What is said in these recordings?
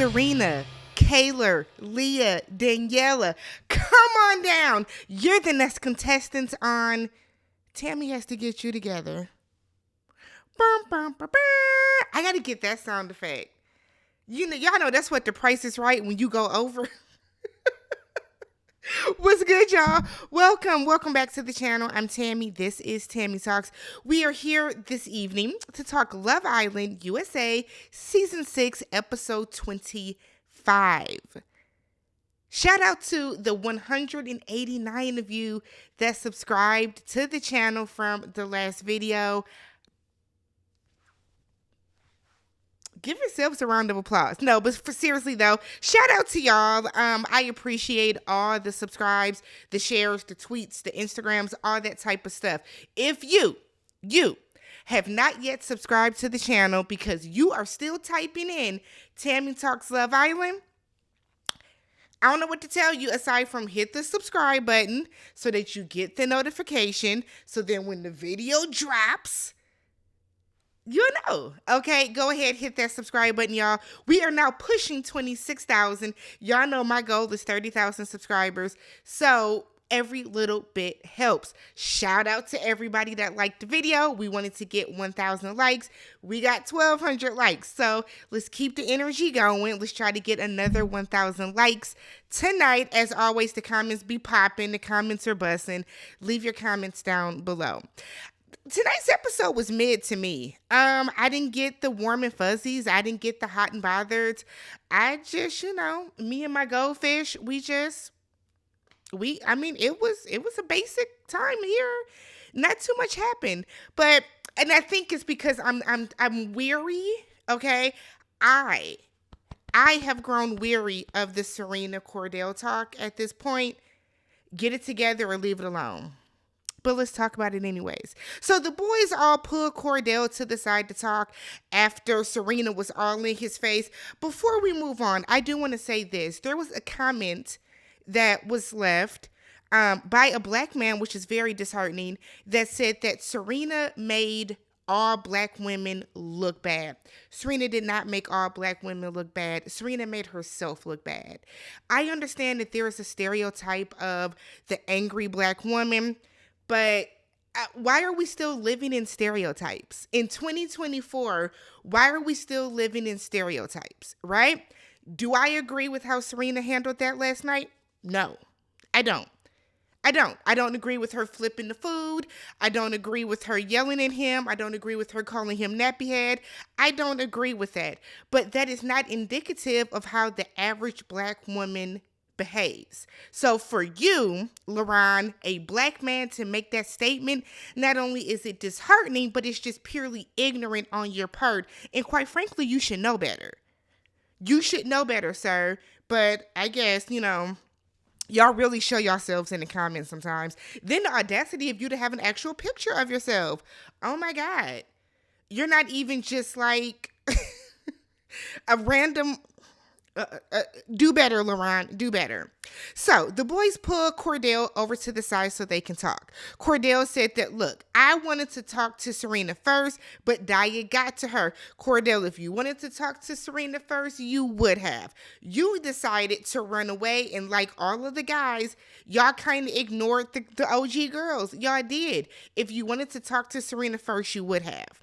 Serena, Kaylor, Leah, Daniela, come on down. You're the next contestants on Tammy Has to Get You Together. I gotta get that sound effect. Y'all know that's what The Price is Right when you go over. What's good, y'all? Welcome back to the channel. I'm Tammy. This is TammyTalks. We are here this evening to talk Love Island USA Season 6, Episode 25. Shout out to the 189 of you that subscribed to the channel from the last video. Give yourselves a round of applause. No, but seriously though, shout out to y'all. I appreciate all the subscribes, the shares, the tweets, the Instagrams, all that type of stuff. If you have not yet subscribed to the channel because you are still typing in Tammy Talks Love Island, I don't know what to tell you aside from hit the subscribe button so that you get the notification. So then when the video drops, you know, okay, go ahead, hit that subscribe button, y'all. We are now pushing 26,000. Y'all know my goal is 30,000 subscribers. So every little bit helps. Shout out to everybody that liked the video. We wanted to get 1,000 likes. We got 1,200 likes. So let's keep the energy going. Let's try to get another 1,000 likes tonight. As always, the comments be popping. The comments are bussing. Leave your comments down below. Tonight's episode was mid to me. I didn't get the warm and fuzzies. I didn't get the hot and bothered. I just, me and my goldfish, it was a basic time here. Not too much happened. And I think it's because I'm weary, okay? I have grown weary of the Serena Cordell talk at this point. Get it together or leave it alone. But let's talk about it anyways. So the boys all pulled Cordell to the side to talk after Serena was all in his face. Before we move on, I do want to say this. There was a comment that was left by a black man, which is very disheartening, that said that Serena made all black women look bad. Serena did not make all black women look bad. Serena made herself look bad. I understand that there is a stereotype of the angry black woman, but why are we still living in stereotypes? In 2024, why are we still living in stereotypes, right? Do I agree with how Serena handled that last night? No, I don't. I don't agree with her flipping the food. I don't agree with her yelling at him. I don't agree with her calling him nappy head. I don't agree with that. But that is not indicative of how the average black woman behaves. So for you, LaRon, a black man, to make that statement, not only is it disheartening, but it's just purely ignorant on your part. And quite frankly, you should know better. You should know better, sir. But I guess, y'all really show yourselves in the comments sometimes. Then the audacity of you to have an actual picture of yourself. Oh my God. You're not even just like a random... do better, LaRon. Do better. So the boys pulled Cordell over to the side so they can talk. Cordell said that, look, I wanted to talk to Serena first, but Daya got to her. Cordell, if you wanted to talk to Serena first, you would have. You decided to run away, and like all of the guys, y'all kind of ignored the OG girls. Y'all did. If you wanted to talk to Serena first, you would have.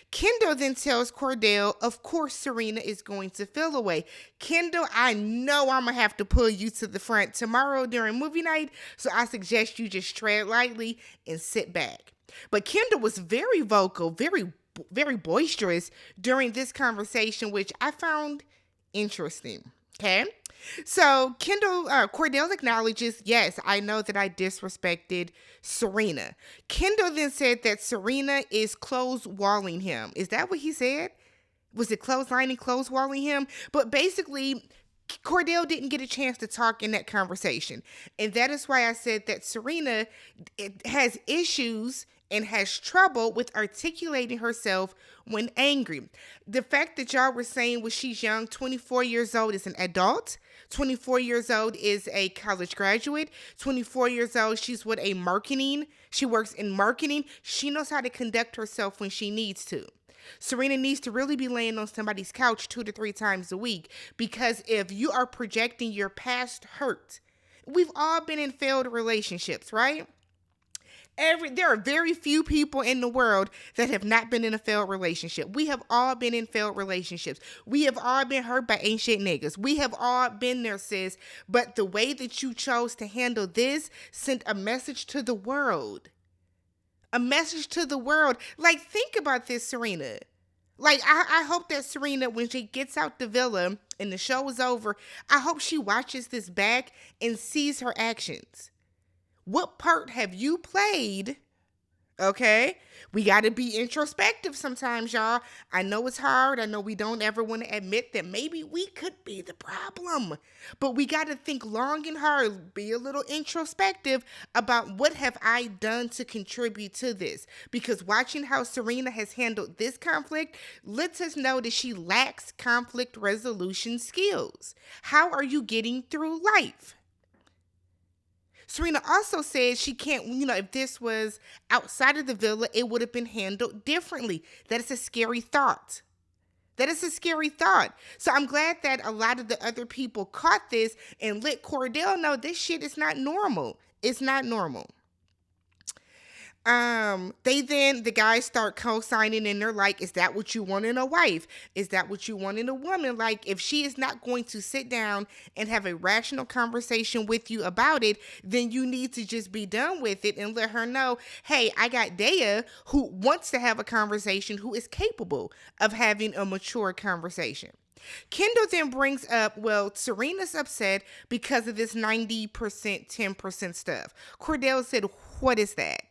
Kendall then tells Cordell, of course Serena is going to feel away. Kendall, I know I'm going to have to pull you to the front tomorrow during movie night, so I suggest you just tread lightly and sit back. But Kendall was very vocal, very, very boisterous during this conversation, which I found interesting. Okay? So Cordell acknowledges, yes, I know that I disrespected Serena. Kendall then said that Serena is close-walling him. Is that what he said? Was it close-walling him? But basically, Cordell didn't get a chance to talk in that conversation. And that is why I said that Serena has issues and has trouble with articulating herself when angry. The fact that y'all were saying when she's young, 24 years old is an adult, 24 years old is a college graduate, 24 years old, she's with a marketing, she works in marketing, she knows how to conduct herself when she needs to. Serena needs to really be laying on somebody's couch 2 to 3 times a week, because if you are projecting your past hurt, we've all been in failed relationships, right? There are very few people in the world that have not been in a failed relationship. We have all been in failed relationships. We have all been hurt by ain't shit niggas. We have all been there, sis. But the way that you chose to handle this sent a message to the world. A message to the world. Like, think about this, Serena. Like, I hope that Serena, when she gets out the villa and the show is over, I hope she watches this back and sees her actions. What part have you played? Okay? We got to be introspective sometimes, y'all. I know it's hard. I know we don't ever want to admit that maybe we could be the problem. But we got to think long and hard, be a little introspective about what have I done to contribute to this. Because watching how Serena has handled this conflict lets us know that she lacks conflict resolution skills. How are you getting through life? Serena also said she can't, if this was outside of the villa, it would have been handled differently. That is a scary thought. So I'm glad that a lot of the other people caught this and let Cordell know this shit is not normal. It's not normal. The guys start co-signing and they're like, is that what you want in a wife? Is that what you want in a woman? Like, if she is not going to sit down and have a rational conversation with you about it, then you need to just be done with it and let her know, hey, I got Dea who wants to have a conversation, who is capable of having a mature conversation. Kendall then brings up, well, Serena's upset because of this 90%, 10% stuff. Cordell said, what is that?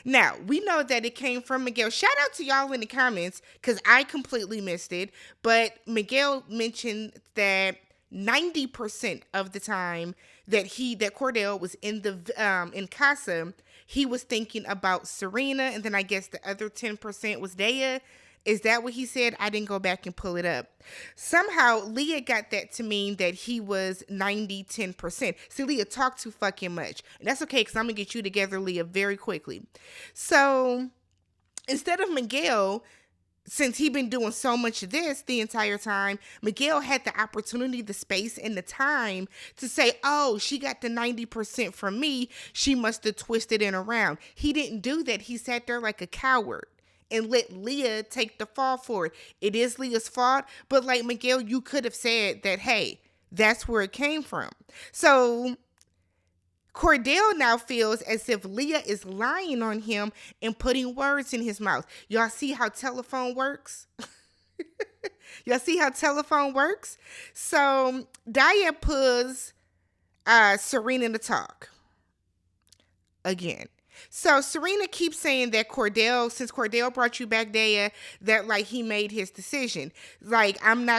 Now, we know that it came from Miguel. Shout out to y'all in the comments, because I completely missed it. But Miguel mentioned that 90% of the time that Cordell was in Casa, he was thinking about Serena, and then I guess the other 10% was Dea. Is that what he said? I didn't go back and pull it up. Somehow, Leah got that to mean that he was 90, 10%. See, Leah talked too fucking much. And that's okay, because I'm going to get you together, Leah, very quickly. So, instead of Miguel, since he'd been doing so much of this the entire time, Miguel had the opportunity, the space, and the time to say, oh, she got the 90% from me. She must have twisted it around. He didn't do that. He sat there like a coward and let Leah take the fall for it. It is Leah's fault, but like Miguel, you could have said that, hey, that's where it came from. So Cordell now feels as if Leah is lying on him and putting words in his mouth. Y'all see how telephone works? So Daya pulls Serena to talk again. So Serena keeps saying that since Cordell brought you back, Daya, that like he made his decision. Like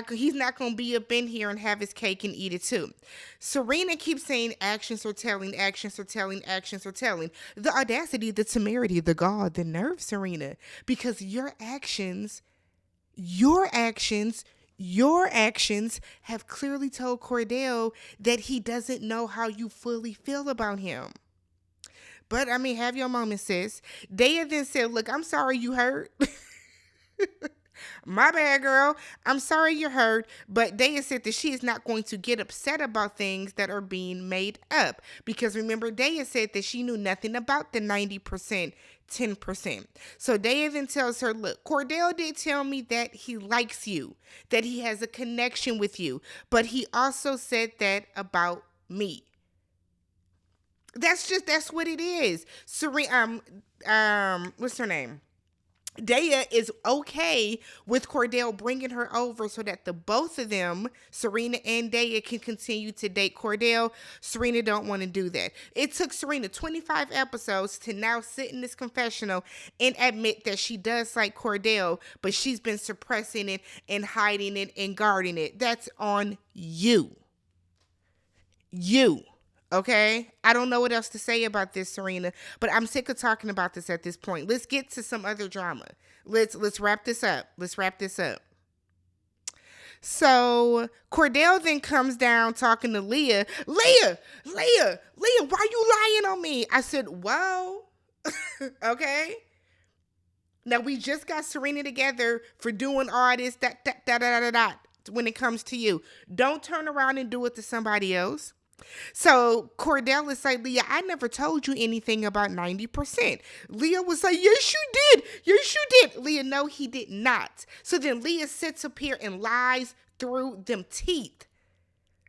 he's not going to be up in here and have his cake and eat it too. Serena keeps saying actions are telling. The audacity, the temerity, the gall, the nerve, Serena, because your actions have clearly told Cordell that he doesn't know how you fully feel about him. But, I mean, have your moment, sis. Daya then said, look, I'm sorry you hurt. My bad, girl. I'm sorry you're hurt. But Daya said that she is not going to get upset about things that are being made up. Because remember, Daya said that she knew nothing about the 90%, 10%. So Daya then tells her, look, Cordell did tell me that he likes you, that he has a connection with you. But he also said that about me. That's what it is. Serena, what's her name? Daya is okay with Cordell bringing her over so that the both of them, Serena and Daya, can continue to date Cordell. Serena don't want to do that. It took Serena 25 episodes to now sit in this confessional and admit that she does like Cordell, but she's been suppressing it and hiding it and guarding it. That's on you. Okay? I don't know what else to say about this, Serena, but I'm sick of talking about this at this point. Let's get to some other drama. Let's wrap this up. Let's wrap this up. So Cordell then comes down talking to Leah. Leah, why you lying on me? I said, whoa. Okay. Now we just got Serena together for doing all this that when it comes to you. Don't turn around and do it to somebody else. So Cordell is like, Leah, I never told you anything about 90%. Leah was like, yes, you did. Yes, you did. Leah, no, he did not. So then Leah sits up here and lies through them teeth.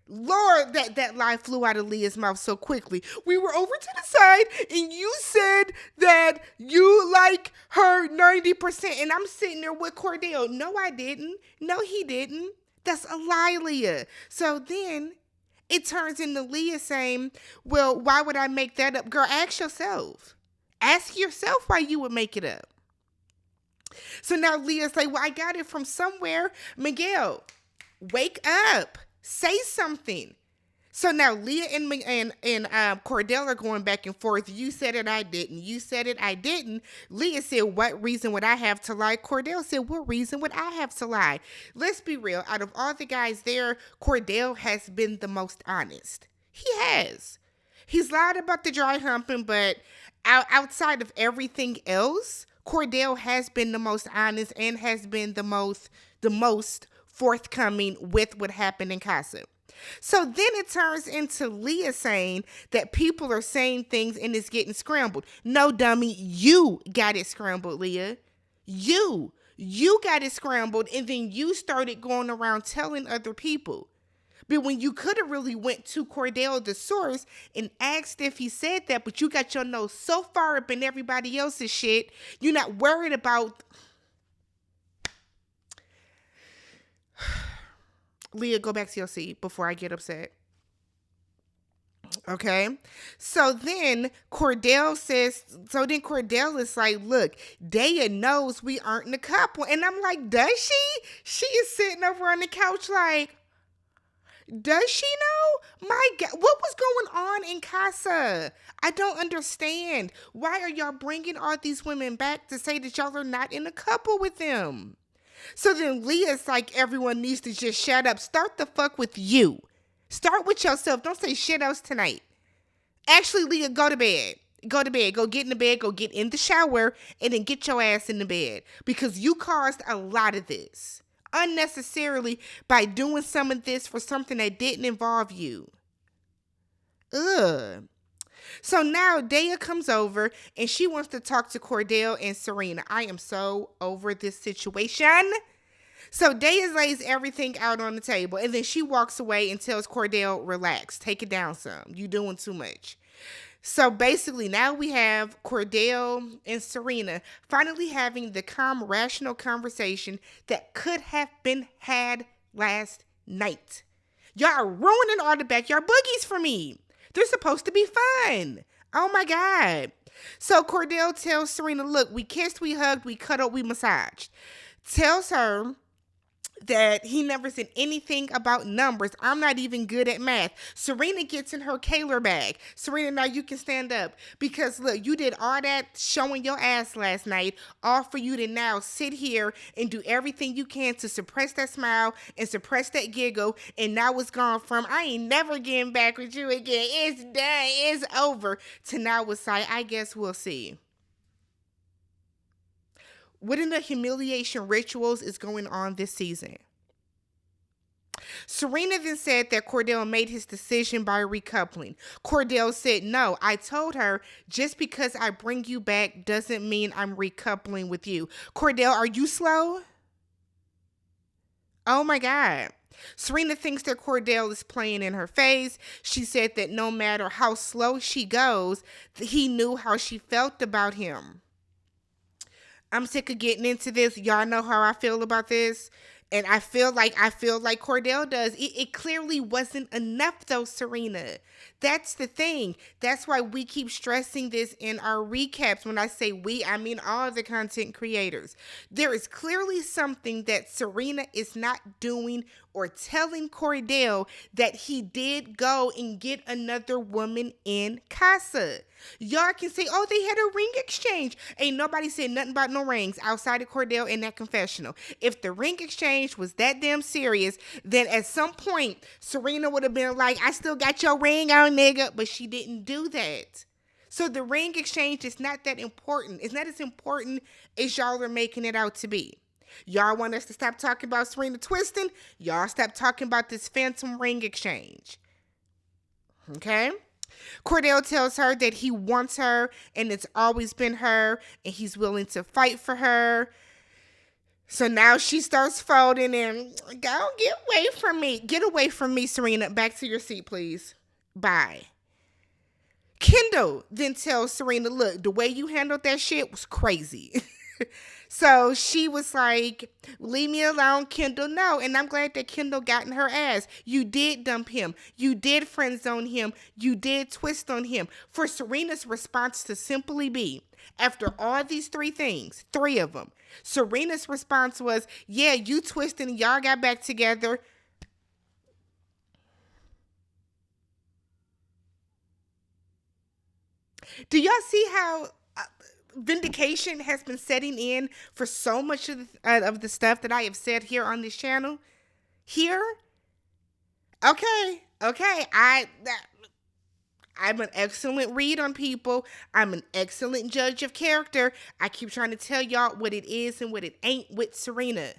Lord, that lie flew out of Leah's mouth so quickly. We were over to the side and you said that you like her 90%. And I'm sitting there with Cordell. No, I didn't. No, he didn't. That's a lie, Leah. So then it turns into Leah saying, well, why would I make that up? Girl, ask yourself. Ask yourself why you would make it up. So now Leah's like, well, I got it from somewhere. Miguel, wake up. Say something. So now Leah and Cordell are going back and forth. You said it, I didn't. You said it, I didn't. Leah said, what reason would I have to lie? Cordell said, what reason would I have to lie? Let's be real. Out of all the guys there, Cordell has been the most honest. He has. He's lied about the dry humping, but outside of everything else, Cordell has been the most honest and has been the most forthcoming with what happened in Casa. So then it turns into Leah saying that people are saying things and it's getting scrambled. No, dummy, you got it scrambled, Leah. You got it scrambled, and then you started going around telling other people. But when you could have really went to Cordell, the source, and asked if he said that, but you got your nose so far up in everybody else's shit, you're not worried about... Leah, go back to your seat before I get upset. Okay. So then Cordell is like, look, Daya knows we aren't a couple. And I'm like, does she? She is sitting over on the couch like, does she know? My God, what was going on in Casa? I don't understand. Why are y'all bringing all these women back to say that y'all are not in a couple with them? So then Leah's like, everyone needs to just shut up. Start the fuck with you. Start with yourself. Don't say shit else tonight. Actually, Leah, go to bed. Go to bed. Go get in the bed. Go get in the shower. And then get your ass in the bed. Because you caused a lot of this. Unnecessarily by doing some of this for something that didn't involve you. Ugh. So now Daya comes over and she wants to talk to Cordell and Serena. I am so over this situation. So Daya lays everything out on the table and then she walks away and tells Cordell, relax, take it down some. You doing too much. So basically now we have Cordell and Serena finally having the calm, rational conversation that could have been had last night. Y'all are ruining all the backyard boogies for me. They're supposed to be fun. Oh my God. So Cordell tells Serena, look, we kissed, we hugged, we cuddled, we massaged. Tells her that he never said anything about numbers. I'm not even good at math. Serena gets in her Kaylor bag. Serena, now you can stand up. Because look, you did all that showing your ass last night, all for you to now sit here and do everything you can to suppress that smile and suppress that giggle. And now it's gone from, I ain't never getting back with you again. It's done. It's over. To now it's like, I guess we'll see. What in the humiliation rituals is going on this season? Serena then said that Cordell made his decision by recoupling. Cordell said, no, I told her just because I bring you back doesn't mean I'm recoupling with you. Cordell, are you slow? Oh my God. Serena thinks that Cordell is playing in her face. She said that no matter how slow she goes, he knew how she felt about him. I'm sick of getting into this. Y'all know how I feel about this. And I feel like Cordell does. It clearly wasn't enough though, Serena. That's the thing. That's why we keep stressing this in our recaps. When I say we, I mean all the content creators. There is clearly something that Serena is not doing or telling Cordell that he did go and get another woman in casa. Y'all can say, oh, they had a ring exchange. Ain't nobody said nothing about no rings outside of Cordell in that confessional. If the ring exchange was that damn serious, then at some point, Serena would have been like, I still got your ring on, nigga. But she didn't do that. So the ring exchange is not that important. It's not as important as y'all are making it out to be. Y'all want us to stop talking about Serena twisting? Y'all stop talking about this phantom ring exchange. Okay? Cordell tells her that he wants her and it's always been her and he's willing to fight for her. So now she starts folding and go get away from me. Get away from me, Serena. Back to your seat, please. Bye. Kendall then tells Serena, look, the way you handled that shit was crazy. So she was like, leave me alone, Kendall. No. And I'm glad that Kendall got in her ass. You did dump him. You did friend zone him. You did twist on him. For Serena's response to simply be, after all these three things, three of them, Serena's response was, yeah, you twisted and y'all got back together. Do y'all see how vindication has been setting in for so much of the stuff that I have said here on this channel? Here? Okay. I'm an excellent read on people. I'm an excellent judge of character. I keep trying to tell y'all what it is and what it ain't with Serena.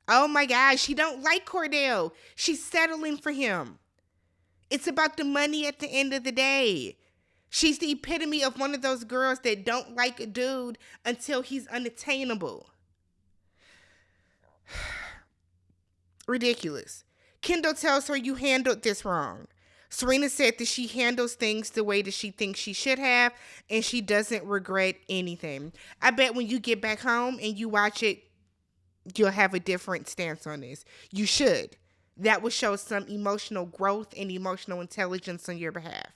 Oh my gosh, she don't like Cordell. She's settling for him. It's about the money at the end of the day. She's the epitome of one of those girls that don't like a dude until he's unattainable. Ridiculous. Kendall tells her you handled this wrong. Serena said that she handles things the way that she thinks she should have, and she doesn't regret anything. I bet when you get back home and you watch it, you'll have a different stance on this. You should. That will show some emotional growth and emotional intelligence on your behalf.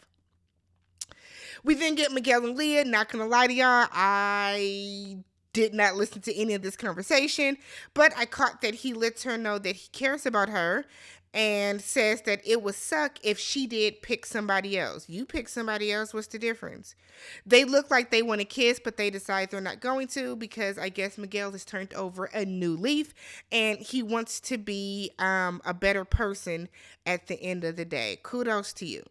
We then get Miguel and Leah. Not gonna lie to y'all, I did not listen to any of this conversation, but I caught that he lets her know that he cares about her and says that it would suck if she did pick somebody else. You pick somebody else, what's the difference? They look like they want to kiss, but they decide they're not going to because I guess Miguel has turned over a new leaf and he wants to be a better person at the end of the day. Kudos to you.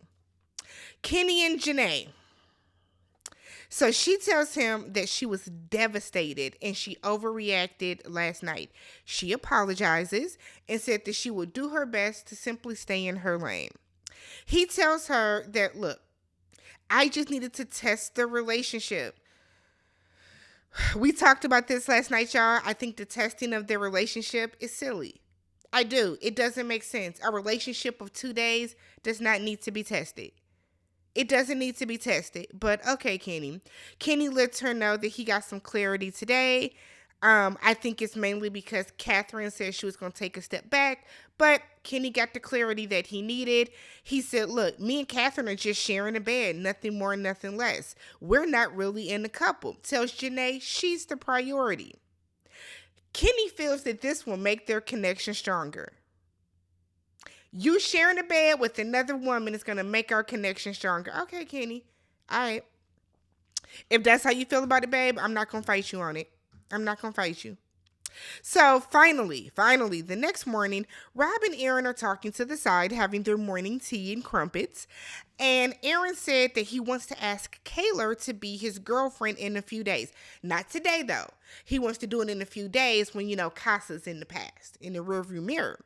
Kenny and Janae. So she tells him that she was devastated and she overreacted last night. She apologizes and said that she will do her best to simply stay in her lane. He tells her that, look, I just needed to test the relationship. We talked about this last night, y'all. I think the testing of their relationship is silly. I do. It doesn't make sense. A relationship of 2 days does not need to be tested. It doesn't need to be tested, but okay, Kenny. Kenny lets her know that he got some clarity today. I think it's mainly because Catherine said she was going to take a step back, but Kenny got the clarity that he needed. He said, look, me and Catherine are just sharing a bed, nothing more, nothing less. We're not really in a couple. Tells Janae she's the priority. Kenny feels that this will make their connection stronger. You sharing a bed with another woman is going to make our connection stronger. Okay, Kenny. All right. If that's how you feel about it, babe, I'm not going to fight you on it. I'm not going to fight you. So finally, the next morning, Rob and Aaron are talking to the side, having their morning tea and crumpets. And Aaron said that he wants to ask Kaylor to be his girlfriend in a few days. Not today, though. He wants to do it in a few days when, Casa's in the past, in the rearview mirror.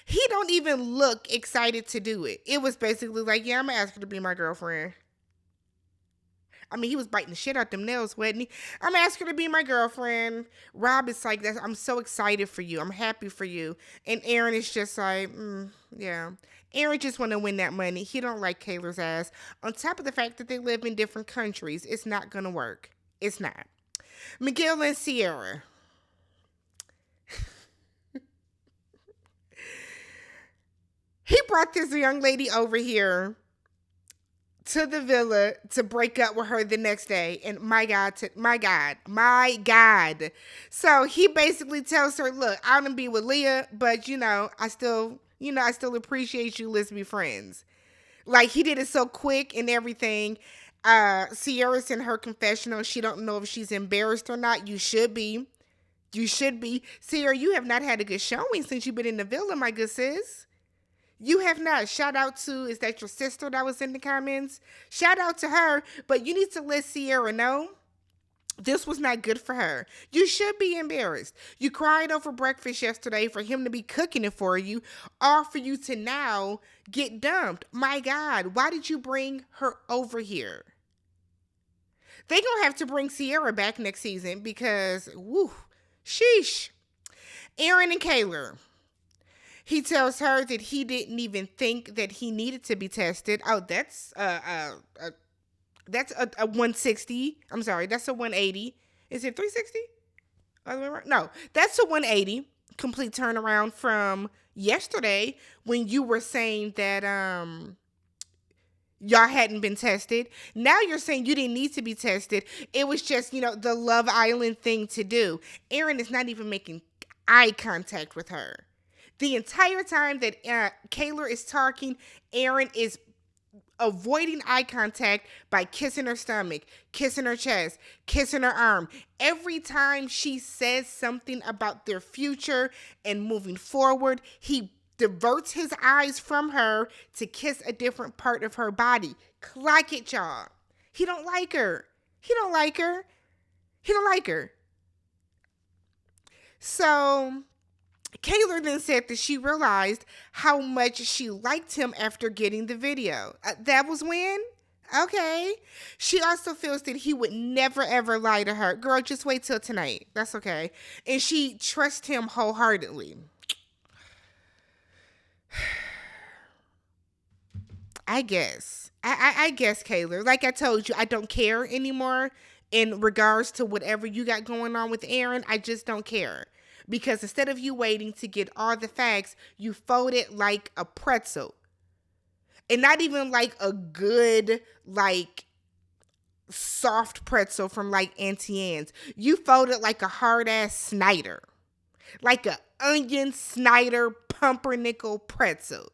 He don't even look excited to do it. It was basically like, yeah, I'm going to ask her to be my girlfriend. I mean, he was biting the shit out them nails, wasn't he? I'm asking her to be my girlfriend. Rob is like, I'm so excited for you. I'm happy for you. And Aaron is just like, yeah. Aaron just want to win that money. He don't like Kaylor's ass. On top of the fact that they live in different countries, it's not going to work. It's not. Miguel and Sierra. He brought this young lady over here to the villa to break up with her the next day. And my God. So he basically tells her, look, I want to be with Leah, but I still appreciate you. Let's be friends. Like, he did it so quick and everything. Sierra's in her confessional. She don't know if she's embarrassed or not. You should be. You should be. Sierra, you have not had a good showing since you've been in the villa, my good sis. You have not. Shout out to, is that your sister that was in the comments? Shout out to her, but you need to let Sierra know this was not good for her. You should be embarrassed. You cried over breakfast yesterday for him to be cooking it for you, or for you to now get dumped. My God, why did you bring her over here? They gonna have to bring Sierra back next season because, woo, sheesh. Aaron and Kaylor. He tells her that he didn't even think that he needed to be tested. Oh, that's a 160. I'm sorry, that's a 180. Is it 360? Other way around? No, that's a 180. Complete turnaround from yesterday when you were saying that y'all hadn't been tested. Now you're saying you didn't need to be tested. It was just, the Love Island thing to do. Aaron is not even making eye contact with her. The entire time that Kaylor is talking, Aaron is avoiding eye contact by kissing her stomach, kissing her chest, kissing her arm. Every time she says something about their future and moving forward, he diverts his eyes from her to kiss a different part of her body. Clock it, y'all. He don't like her. He don't like her. He don't like her. So Kaylor then said that she realized how much she liked him after getting the video. That was when? Okay. She also feels that he would never, ever lie to her. Girl, just wait till tonight. That's okay. And she trusts him wholeheartedly. I guess. I guess, Kaylor. Like I told you, I don't care anymore in regards to whatever you got going on with Aaron. I just don't care. Because instead of you waiting to get all the facts, you fold it like a pretzel. And not even like a good, like, soft pretzel from like Auntie Anne's. You fold it like a hard-ass Snyder. Like a onion Snyder pumpernickel pretzel.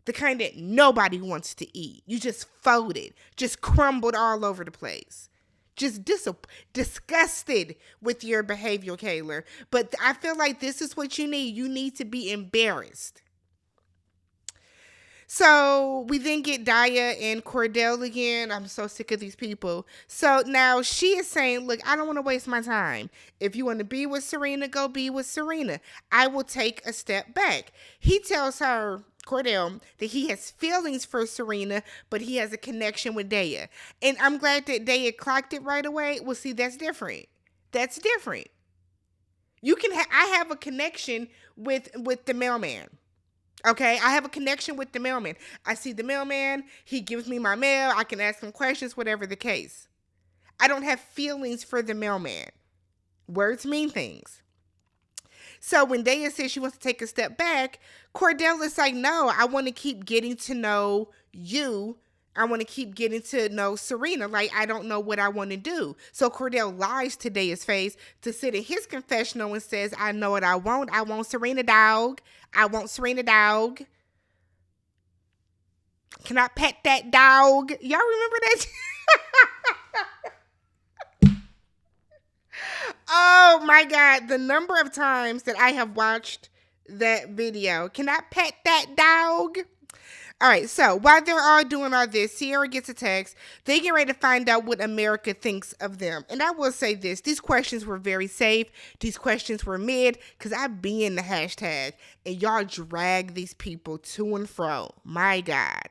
The kind that nobody wants to eat. You just fold it. Just crumbled all over the place. Just disgusted with your behavior, Kaylor. But I feel like this is what you need. You need to be embarrassed. So we then get Leah and Cordell again. I'm so sick of these people. So now she is saying, look, I don't want to waste my time. If you want to be with Serena, go be with Serena. I will take a step back. He tells her, Cordell, that he has feelings for Serena, but he has a connection with Leah. And I'm glad that Leah clocked it right away. Well, see, that's different. That's different. I have a connection with the mailman. Okay, I have a connection with the mailman. I see the mailman. He gives me my mail. I can ask him questions, whatever the case. I don't have feelings for the mailman. Words mean things. So when Leah says she wants to take a step back, Cordell is like, no, I want to keep getting to know you. I want to keep getting to know Serena. Like, I don't know what I want to do. So Cordell lies to Leah's face to sit in his confessional and says, I know what I want. I want Serena, dog. I want Serena, dog. Can I pet that dog? Y'all remember that? Oh my God. The number of times that I have watched that video. Can I pet that dog? All right, so while they're all doing all this, Sierra gets a text. They get ready to find out what America thinks of them. And I will say this. These questions were very safe. These questions were mid because I be in the hashtag. And y'all drag these people to and fro. My God.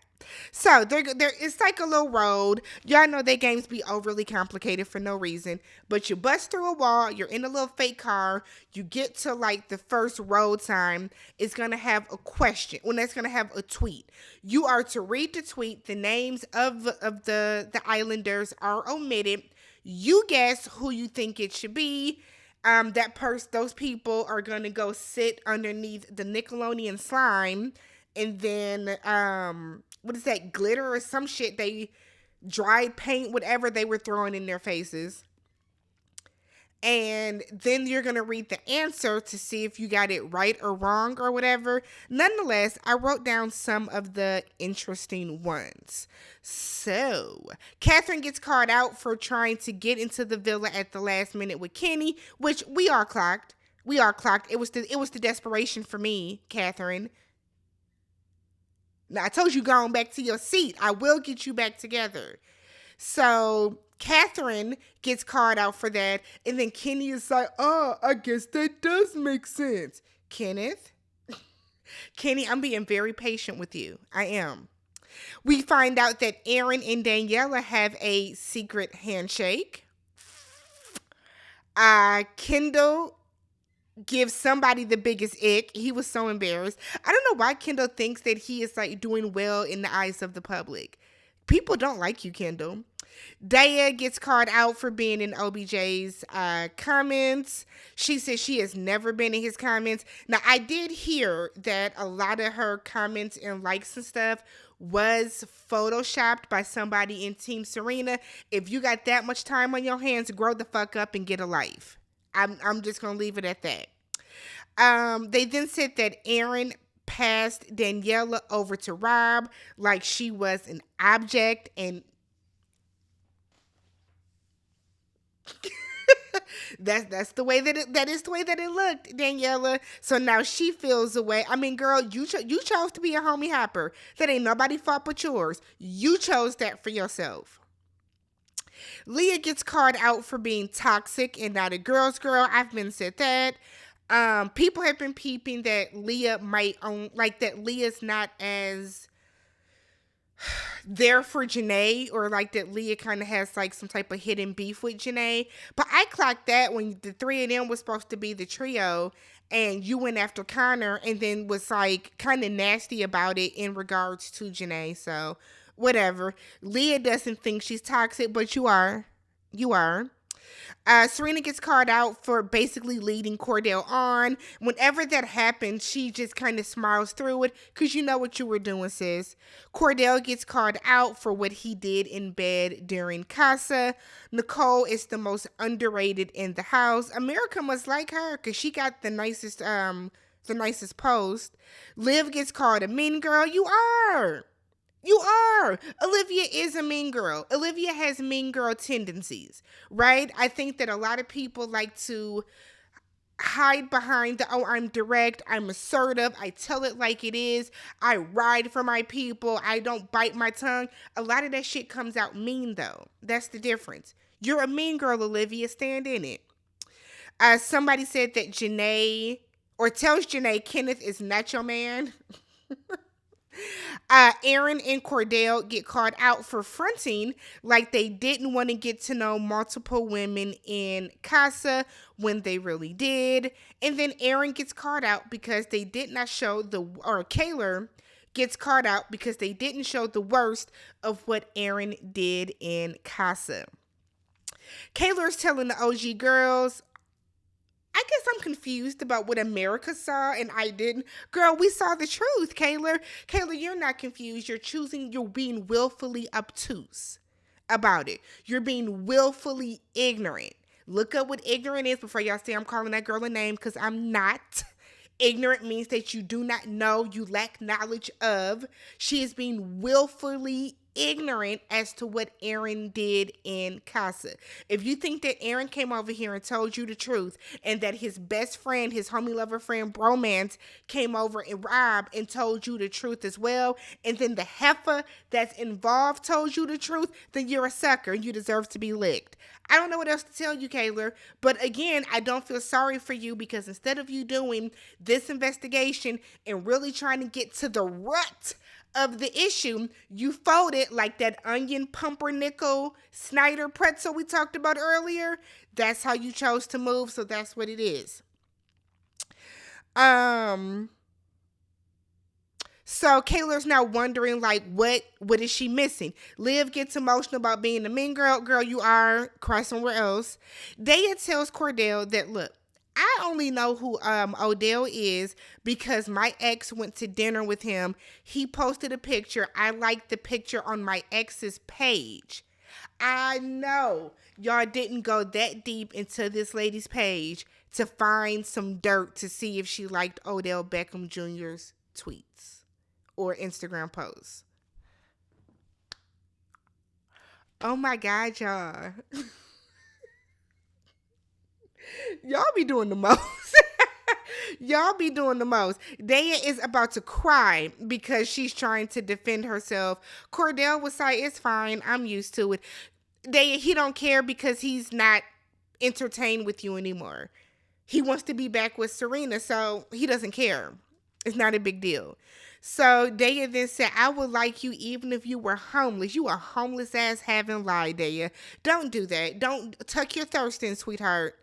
So it's like a little road. Y'all know that games be overly complicated for no reason. But you bust through a wall. You're in a little fake car. You get to like the first road sign. It's going to have a question. Well, that's going to have a tweet. You are to read the tweet. The names of the islanders are omitted. You guess who you think it should be. Those people are going to go sit underneath the Nickelodeon slime and then what is that, glitter or some shit, they dried paint, whatever they were throwing in their faces. And then you're going to read the answer to see if you got it right or wrong or whatever. Nonetheless, I wrote down some of the interesting ones. So, Catherine gets called out for trying to get into the villa at the last minute with Kenny, which we are clocked. We are clocked. It was the desperation for me, Catherine. Now, I told you going back to your seat. I will get you back together. So Catherine gets called out for that. And then Kenny is like, oh, I guess that does make sense. Kenneth, Kenny, I'm being very patient with you. I am. We find out that Aaron and Daniela have a secret handshake. Kendall gives somebody the biggest ick. He was so embarrassed. I don't know why Kendall thinks that he is like doing well in the eyes of the public. People don't like you, Kendall. Daya gets called out for being in OBJ's comments. She says she has never been in his comments. Now, I did hear that a lot of her comments and likes and stuff was photoshopped by somebody in Team Serena. If you got that much time on your hands, grow the fuck up and get a life. I'm just going to leave it at that. They then said that Aaron passed Daniela over to Rob like she was an object, and that's the way that is the way that it looked, Daniela. So now she feels away. I mean, girl, you chose to be a homie hopper. That ain't nobody fault but yours. You chose that for yourself. Leah gets called out for being toxic and not a girl's girl. I've been said that. People have been peeping that Leah might own, like that Leah's not as there for Janae, or like that Leah kind of has like some type of hidden beef with Janae. But I clocked that when the three of them was supposed to be the trio and you went after Connor and then was like kind of nasty about it in regards to Janae. So whatever. Leah doesn't think she's toxic, but you are. You are. Serena gets called out for basically leading Cordell on. Whenever that happens, she just kind of smiles through it because you know what you were doing, sis. Cordell gets called out for what he did in bed during Casa. Nicole is the most underrated in the house. America must like her because she got the nicest post. Liv gets called a mean girl. You are. You are. Olivia is a mean girl. Olivia has mean girl tendencies, right? I think that a lot of people like to hide behind the, oh, I'm direct, I'm assertive, I tell it like it is, I ride for my people, I don't bite my tongue. A lot of that shit comes out mean, though. That's the difference. You're a mean girl, Olivia. Stand in it. Somebody said that Janae, or tells Janae, Kenneth is not your man. Aaron and Cordell get called out for fronting like they didn't want to get to know multiple women in Casa when they really did. And then Aaron gets called out because they did not show Kaylor gets called out because they didn't show the worst of what Aaron did in Casa. Kaylor's telling the OG girls, I guess I'm confused about what America saw and I didn't. Girl, we saw the truth, Kaylor. Kaylor, you're not confused. You're being willfully obtuse about it. You're being willfully ignorant. Look up what ignorant is before y'all say I'm calling that girl a name, because I'm not. Ignorant means that you do not know, you lack knowledge of. She is being willfully ignorant as to what Aaron did in Casa. If you think that Aaron came over here and told you the truth, and that his best friend, his homie lover friend Bromance, came over and Rob and told you the truth as well, and then the heifer that's involved told you the truth, then you're a sucker and you deserve to be licked. I don't know what else to tell you, Kaylor, but again, I don't feel sorry for you, because instead of you doing this investigation and really trying to get to the rut of the issue, you folded like that onion pumpernickel Snyder pretzel we talked about earlier. That's how you chose to move, so that's what it is. So Kaylor's now wondering, like, what is she missing? Liv gets emotional about being a mean girl. Girl, you are. Cry somewhere else. Daya tells Cordell that, look, I only know who Odell is because my ex went to dinner with him. He posted a picture. I liked the picture on my ex's page. I know y'all didn't go that deep into this lady's page to find some dirt to see if she liked Odell Beckham Jr.'s tweets or Instagram posts. Oh my God, y'all. Y'all be doing the most. Y'all be doing the most. Daya is about to cry because she's trying to defend herself. Cordell was like, it's fine. I'm used to it. Daya, he don't care because he's not entertained with you anymore. He wants to be back with Serena, so he doesn't care. It's not a big deal. So Daya then said, I would like you even if you were homeless. You a homeless ass having lied, Daya. Don't do that. Don't tuck your thirst in, sweetheart.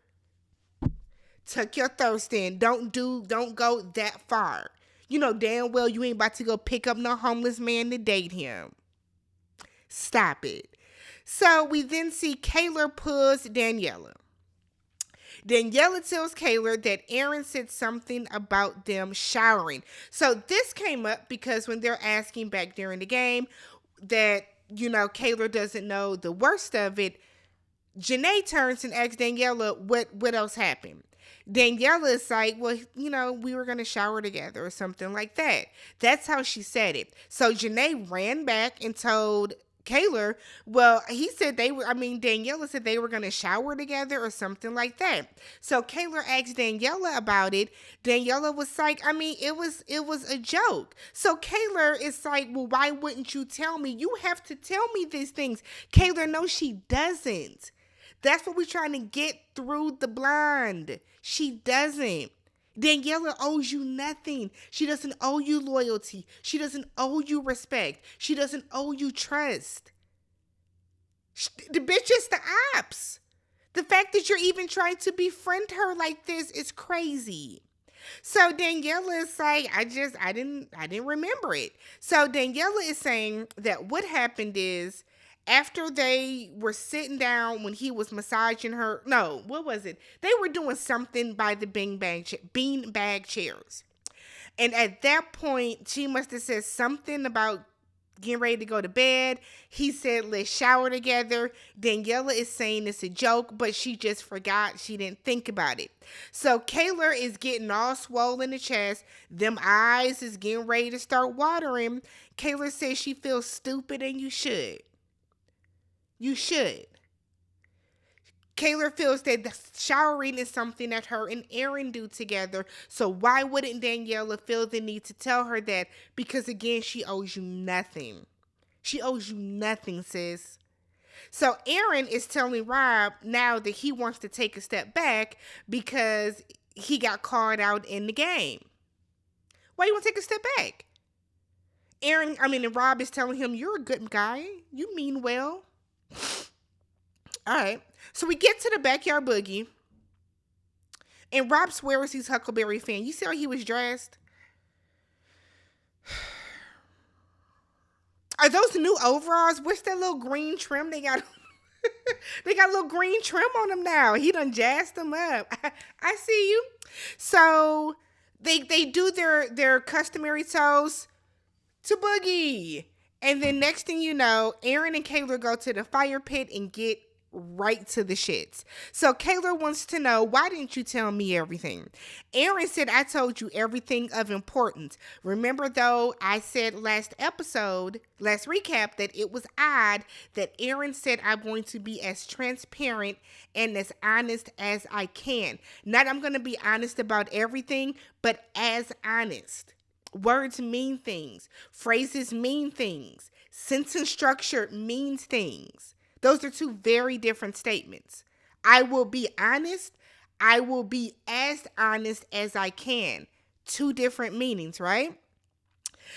Tuck your thirst in. Don't go that far. You know damn well you ain't about to go pick up no homeless man to date him. Stop it. So we then see Kaylor pulls Daniela. Daniela tells Kaylor that Aaron said something about them showering. So this came up because when they're asking back during the game that, Kaylor doesn't know the worst of it, Janae turns and asks Daniela what else happened. Daniela is like, well, we were going to shower together or something like that. That's how she said it. So Janae ran back and told Kaylor, well, Daniela said they were going to shower together or something like that. So Kaylor asked Daniela about it. Daniela was like, it was a joke. So Kaylor is like, well, why wouldn't you tell me? You have to tell me these things. Kaylor, no, she doesn't. That's what we're trying to get through the blind. She doesn't. Daniela owes you nothing. She doesn't owe you loyalty. She doesn't owe you respect. She doesn't owe you trust. The bitch is the ops. The fact that you're even trying to befriend her like this is crazy. So Daniela is like, I didn't remember it. So Daniela is saying that what happened is, after they were sitting down when he was massaging her, no, what was it? They were doing something by the beanbag chairs. And at that point, she must have said something about getting ready to go to bed. He said, let's shower together. Daniela is saying it's a joke, but she just forgot. She didn't think about it. So Kaylor is getting all swollen in the chest. Them eyes is getting ready to start watering. Kaylor says she feels stupid and you should. You should. Kaylor feels that the showering is something that her and Aaron do together. So why wouldn't Daniela feel the need to tell her that? Because again, she owes you nothing. She owes you nothing, sis. So Aaron is telling Rob now that he wants to take a step back because he got called out in the game. Why you want to take a step back? And Rob is telling him, you're a good guy. You mean well. All right. So we get to the backyard boogie. And Rob swears he's Huckleberry Finn. You see how he was dressed? Are those the new overalls? What's that little green trim they got? They got a little green trim on them now. He done jazzed them up. I see you. So they do their customary toast to Boogie. And then next thing you know, Aaron and Kaylor go to the fire pit and get right to the shits. So Kaylor wants to know, why didn't you tell me everything? Aaron said, I told you everything of importance. Remember though, I said last recap, that it was odd that Aaron said I'm going to be as transparent and as honest as I can. Not I'm going to be honest about everything, but as honest. Words mean things. Phrases mean things. Sentence structure means things. Those are two very different statements. I will be honest. I will be as honest as I can. Two different meanings, right?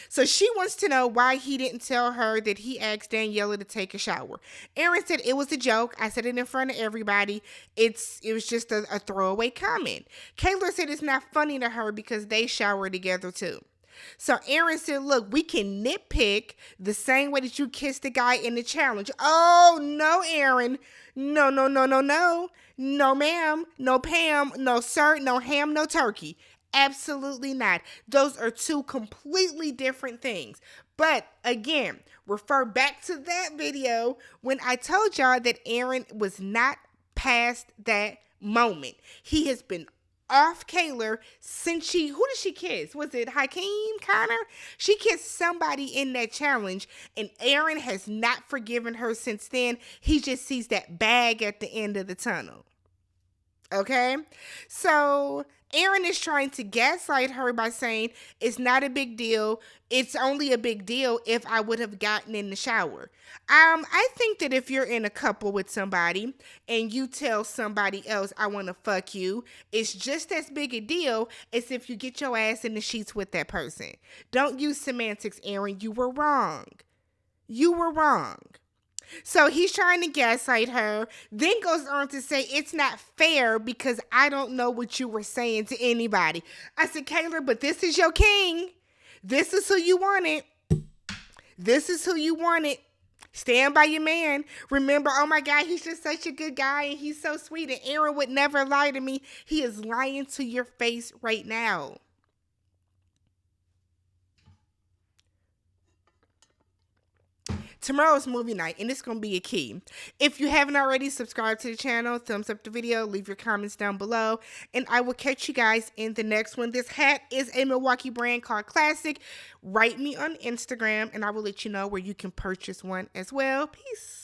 So she wants to know why he didn't tell her that he asked Daniela to take a shower. Aaron said it was a joke. I said it in front of everybody. It was just a throwaway comment. Kaylor said it's not funny to her because they shower together too. So Aaron said, look, we can nitpick the same way that you kissed the guy in the challenge. Oh, no, Aaron. No, no, no, no, no. No, ma'am. No, Pam. No, sir. No ham, no turkey. Absolutely not. Those are two completely different things. But again, refer back to that video when I told y'all that Aaron was not past that moment. He has been off Kaylor since who did she kiss? Was it Hakeem, Connor? She kissed somebody in that challenge, and Aaron has not forgiven her since then. He just sees that bag at the end of the tunnel. Okay? So Aaron is trying to gaslight her by saying it's not a big deal. It's only a big deal if I would have gotten in the shower. I think that if you're in a couple with somebody and you tell somebody else, I want to fuck you, it's just as big a deal as if you get your ass in the sheets with that person. Don't use semantics, Aaron. You were wrong. You were wrong. So he's trying to gaslight her, then goes on to say it's not fair because I don't know what you were saying to anybody. I said, Kaylor, but this is your king. This is who you wanted. This is who you wanted. Stand by your man. Remember, oh my God, he's just such a good guy and he's so sweet and Aaron would never lie to me. He is lying to your face right now. Tomorrow's movie night, and it's going to be a key. If you haven't already, subscribe to the channel, thumbs up the video, leave your comments down below, and I will catch you guys in the next one. This hat is a Milwaukee brand called Classic. Write me on Instagram, and I will let you know where you can purchase one as well. Peace.